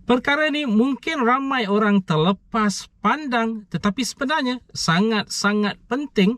Perkara ini mungkin ramai orang terlepas pandang, tetapi sebenarnya sangat-sangat penting.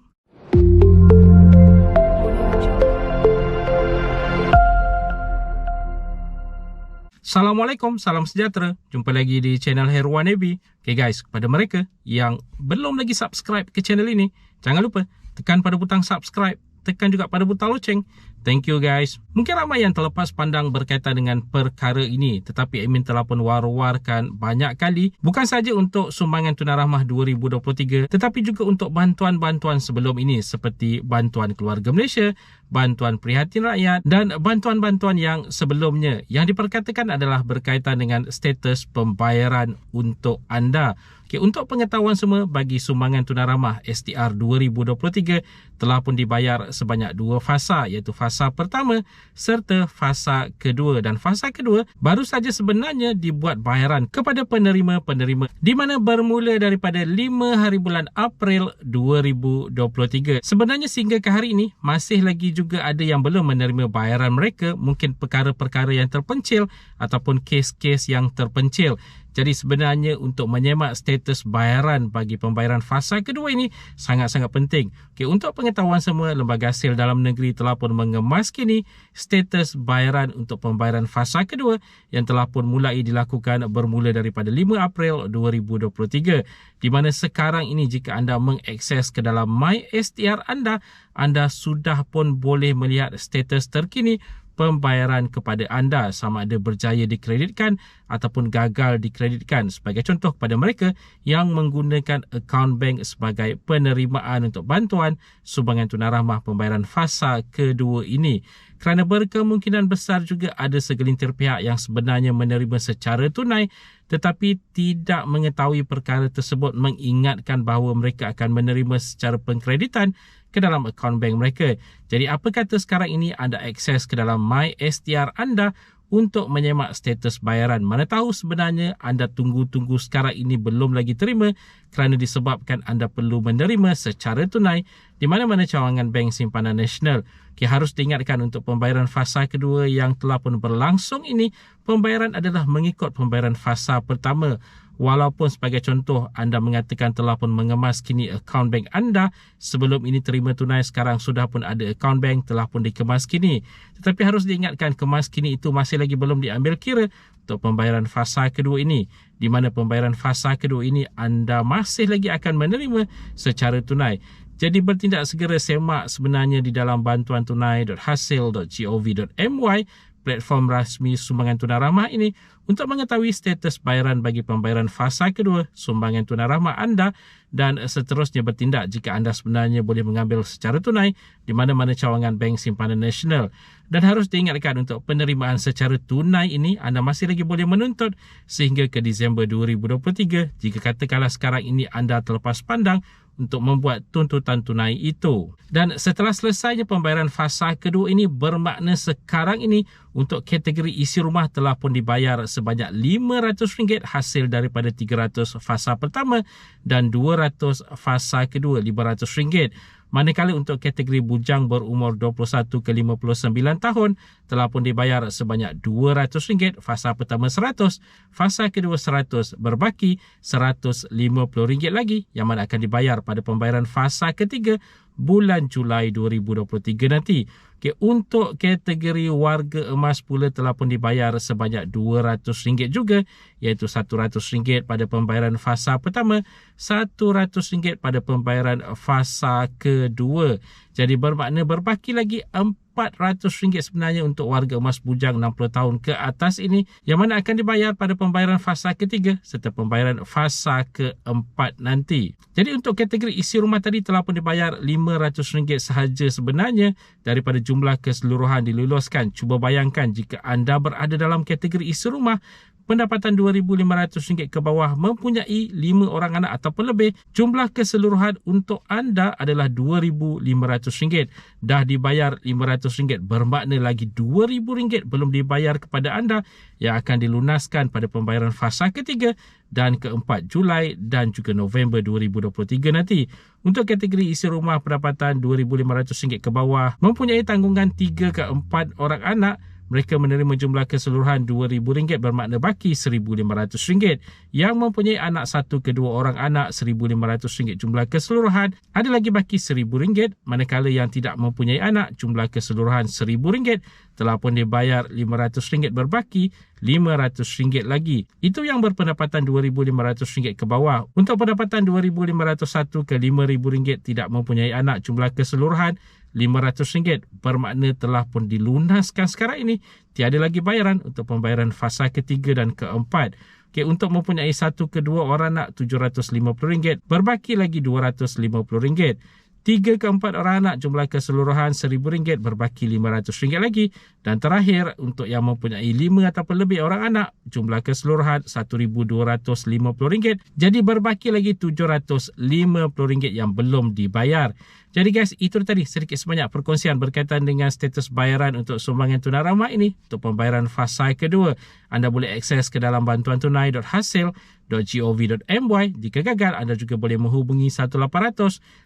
Assalamualaikum, salam sejahtera. Jumpa lagi di channel Herwan Nebi. Okay guys, kepada mereka yang belum lagi subscribe ke channel ini, jangan lupa tekan pada butang subscribe, tekan juga pada butang loceng. Thank you guys. Mungkin ramai yang terlepas pandang berkaitan dengan perkara ini, tetapi admin telah pun war-warkan banyak kali, bukan saja untuk sumbangan tunai rahmah 2023, tetapi juga untuk bantuan-bantuan sebelum ini seperti bantuan keluarga Malaysia, bantuan prihatin rakyat dan bantuan-bantuan yang sebelumnya yang diperkatakan adalah berkaitan dengan status pembayaran untuk anda. Okay, untuk pengetahuan semua, bagi sumbangan tunai rahmah STR 2023 telah pun dibayar sebanyak 2 fasa, iaitu fasa pertama serta fasa kedua, dan fasa kedua baru saja sebenarnya dibuat bayaran kepada penerima-penerima di mana bermula daripada 5 hari bulan April 2023. Sebenarnya sehingga ke hari ini masih lagi juga ada yang belum menerima bayaran mereka, mungkin perkara-perkara yang terpencil ataupun kes-kes yang terpencil. Jadi sebenarnya untuk menyemak status bayaran bagi pembayaran fasa kedua ini sangat-sangat penting. Okay, untuk pengetahuan semua, Lembaga Hasil Dalam Negeri telah pun mengemas kini status bayaran untuk pembayaran fasa kedua yang telah pun mulai dilakukan bermula daripada 5 April 2023. Di mana sekarang ini jika anda mengakses ke dalam MySTR anda, anda sudah pun boleh melihat status terkini pembayaran kepada anda, sama ada berjaya dikreditkan ataupun gagal dikreditkan. Sebagai contoh kepada mereka yang menggunakan akaun bank sebagai penerimaan untuk bantuan sumbangan tunai rahmah pembayaran fasa kedua ini. Kerana berkemungkinan besar juga ada segelintir pihak yang sebenarnya menerima secara tunai tetapi tidak mengetahui perkara tersebut, mengingatkan bahawa mereka akan menerima secara pengkreditan ke dalam akaun bank mereka. Jadi apa kata sekarang ini anda akses ke dalam MySTR anda untuk menyemak status bayaran. Mana tahu sebenarnya anda tunggu-tunggu sekarang ini belum lagi terima kerana disebabkan anda perlu menerima secara tunai di mana-mana cawangan bank simpanan nasional. Okay, harus diingatkan untuk pembayaran fasa kedua yang telah pun berlangsung ini, pembayaran adalah mengikut pembayaran fasa pertama. Walaupun sebagai contoh anda mengatakan telah pun mengemas kini akaun bank anda, sebelum ini terima tunai sekarang sudah pun ada akaun bank telah pun dikemas kini. Tetapi harus diingatkan kemas kini itu masih lagi belum diambil kira untuk pembayaran fasa kedua ini. Di mana pembayaran fasa kedua ini anda masih lagi akan menerima secara tunai. Jadi bertindak segera semak sebenarnya di dalam bantuantunai.hasil.gov.my, platform rasmi sumbangan tunai rahmah ini, untuk mengetahui status bayaran bagi pembayaran fasa kedua sumbangan tunai rahmah anda dan seterusnya bertindak jika anda sebenarnya boleh mengambil secara tunai di mana-mana cawangan bank simpanan nasional. Dan harus diingatkan untuk penerimaan secara tunai ini anda masih lagi boleh menuntut sehingga ke Disember 2023 jika katakanlah sekarang ini anda terlepas pandang untuk membuat tuntutan tunai itu. Dan setelah selesainya pembayaran fasa kedua ini, bermakna sekarang ini untuk kategori isi rumah telah pun dibayar sebanyak RM500 hasil daripada 300 fasa pertama dan 200 fasa kedua RM500. Manakala untuk kategori bujang berumur 21 ke 59 tahun telah pun dibayar sebanyak RM200, fasa pertama RM100, fasa kedua RM100, berbaki RM150 lagi yang mana akan dibayar pada pembayaran fasa ketiga bulan Julai 2023 nanti. Okay, untuk kategori warga emas pula telah pun dibayar sebanyak RM200 juga, iaitu RM100 pada pembayaran fasa pertama, RM100 pada pembayaran fasa kedua. Jadi bermakna berbaki lagi RM400 sebenarnya untuk warga emas bujang 60 tahun ke atas ini, yang mana akan dibayar pada pembayaran fasa ketiga serta pembayaran fasa keempat nanti. Jadi untuk kategori isi rumah tadi telah pun dibayar RM500 sahaja sebenarnya daripada jumlah keseluruhan diluluskan. Cuba bayangkan jika anda berada dalam kategori isi rumah, pendapatan RM2,500 ke bawah, mempunyai 5 orang anak ataupun lebih, jumlah keseluruhan untuk anda adalah RM2,500. Dah dibayar RM500, bermakna lagi RM2,000 belum dibayar kepada anda yang akan dilunaskan pada pembayaran fasa ketiga dan keempat Julai dan juga November 2023 nanti. Untuk kategori isi rumah pendapatan RM2,500 ke bawah, mempunyai tanggungan 3 ke 4 orang anak, mereka menerima jumlah keseluruhan RM2,000 bermakna baki RM1,500. Yang mempunyai anak 1 ke 2 orang anak RM1,500 jumlah keseluruhan, ada lagi baki RM1,000, manakala yang tidak mempunyai anak jumlah keseluruhan RM1,000 telah pun dibayar RM500 berbaki RM500 lagi. Itu yang berpendapatan RM2,500 ke bawah. Untuk pendapatan RM2,501 ke RM5,000 tidak mempunyai anak jumlah keseluruhan RM500 bermakna telah pun dilunaskan sekarang ini. Tiada lagi bayaran untuk pembayaran fasa ketiga dan keempat. Okay, untuk mempunyai 1 ke 2 orang anak RM750 berbaki lagi RM250. 3 ke 4 orang anak jumlah keseluruhan RM1,000 berbaki RM500 lagi. Dan terakhir, untuk yang mempunyai 5 ataupun lebih orang anak jumlah keseluruhan RM1,250. Jadi berbaki lagi RM750 yang belum dibayar. Jadi guys, itu tadi sedikit sebanyak perkongsian berkaitan dengan status bayaran untuk sumbangan tunai rahmat ini untuk pembayaran fasa kedua. Anda boleh akses ke dalam bantuantunai.hasil.gov.my. Jika gagal, anda juga boleh menghubungi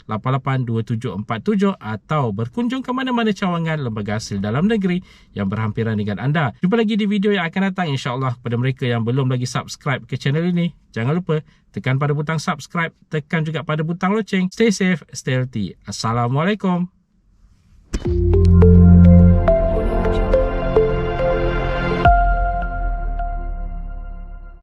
1-800-882747 atau berkunjung ke mana-mana cawangan lembaga hasil dalam negeri yang berhampiran dengan anda. Jumpa lagi di video yang akan datang insya-Allah. Kepada mereka yang belum lagi subscribe ke channel ini, jangan lupa tekan pada butang subscribe, tekan juga pada butang loceng. Stay safe, stay healthy. Assalamualaikum.